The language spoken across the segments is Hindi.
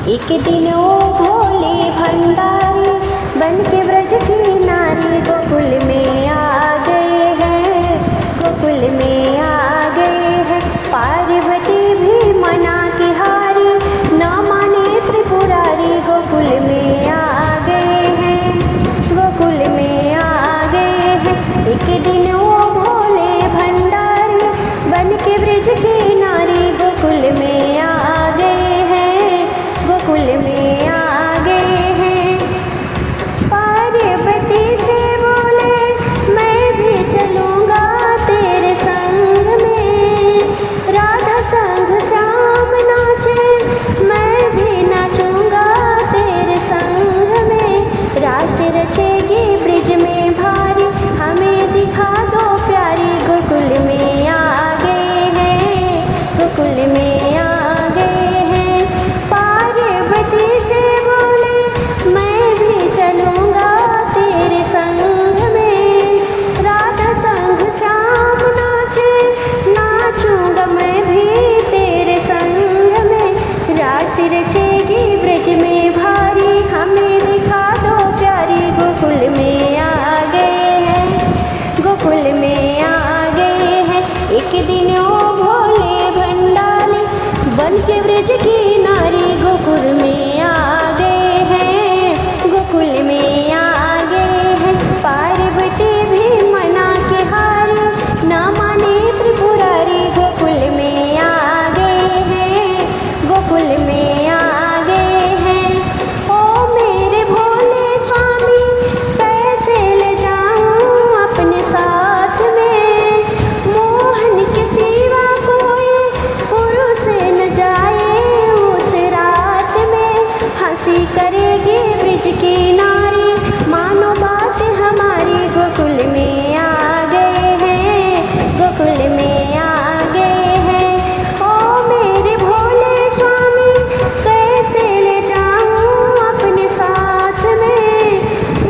एक दिन वो भोले भंडारी बन के ब्रज की नारी गोकुल में आ गए हैं, गोकुल में आ गए हैं। पार्वती भी मना की हारी, न माने त्रिपुरारी गोकुल में आ गए हैं, गोकुल में आ गए हैं। एक दिन वो भोले भंडारी बन के ब्रज की नारी गोकुल में आ गए हैं, गोकुल में आ गए हैं। पार्वती से बोले मैं भी चलूँगा तेरे संग में, राधा संग श्याम नाचे मैं भी नाचूँगा तेरे संग में। रास रचेगी ब्रिज में भारी, हमें दिखा दो प्यारी गोकुल में आ गए हैं, गोकुल में आ गए हैं। पार्वती से बोले मैं भी चलूँगा तेरे संग में, राधा संग श्याम नाचे नाचूँगा मैं भी तेरे संग में। रास रचेगी ब्रज में भारी, हमें दिखा दो प्यारी गोकुल में आ गए हैं, गोकुल में आ गए हैं। एक दिन वो भोले भंडारी बन के ब्रज की नारी गोकुल में आ गए हैं, गोकुल में आ गए हैं। पार्वती भी मना के हारी, न माने त्रिपुरारी गोकुल में आ गए हैं, गोकुल में आ गए हैं। ओ मेरे भोले स्वामी कैसे ले जाऊं अपने साथ में, मोहन के सिवा कोई पुरुष न जाए उस रात में। हंसी करेगी ब्रिज की नारी, मानो बात हमारी गोकुल में आ गए हैं, गोकुल में आ गए हैं। ओ मेरे भोले स्वामी कैसे ले जाऊं अपने साथ में,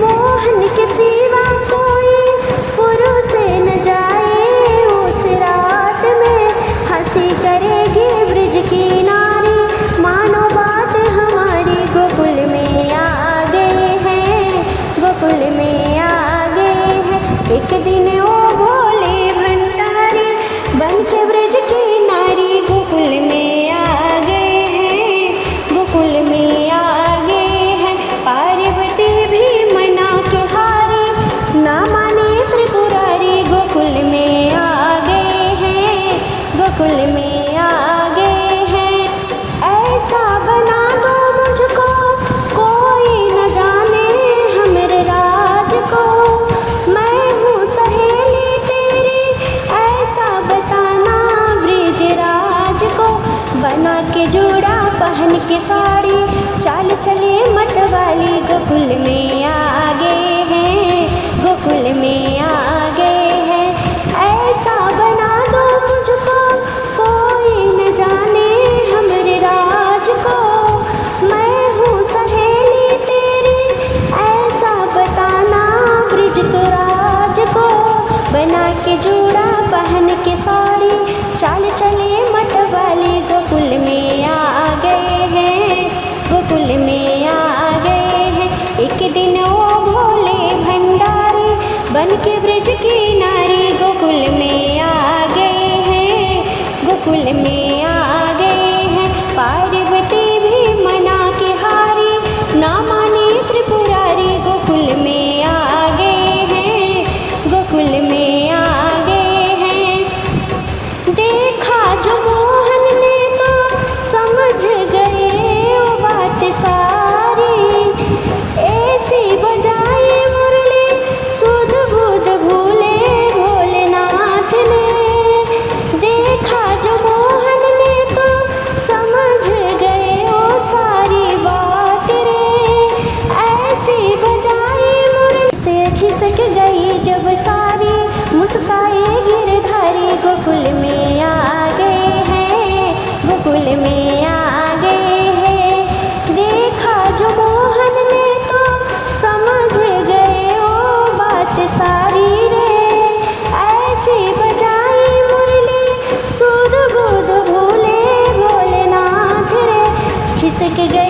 मोहन के सिवा कोई पुरुष न जाए उस रात में। हंसी करेगी ब्रिज की नारी, मानो बात हमारी गोकुल में आ गए हैं, गोकुल में आ गए हैं। एक दिन वो भोले भंडारी बन के ब्रज की नारी गोकुल में आ गए हैं, गोकुल में आ गए हैं। पार्वती भी मना के हारी, न माने त्रिपुरारी गोकुल में आ गए हैं, गोकुल में आ गए हैं। ऐसा बना दो मुझको कोई न जाने हमरे राज को, मैं हूँ सहेली तेरी ऐसा बताना ब्रिजराज को। बना के जोड़ा पहन के साड़ी, चाल चले मत वाली गोकुल में आ गए हैं, गोकुल में आ गए हैं। ऐसा बना दो मुझको कोई न जाने हमरे राज को, मैं हूँ सहेली तेरी ऐसा बताना ब्रिज को राज को। बना के जोड़ा पहन के साड़ी, चाल चले मत वाली गोकुल में आ गए हैं,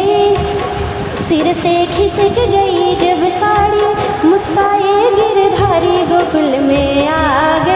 गई, सिर से खिसक गई जब साड़ी, मुस्काए गिरधारी गोकुल में आ गई।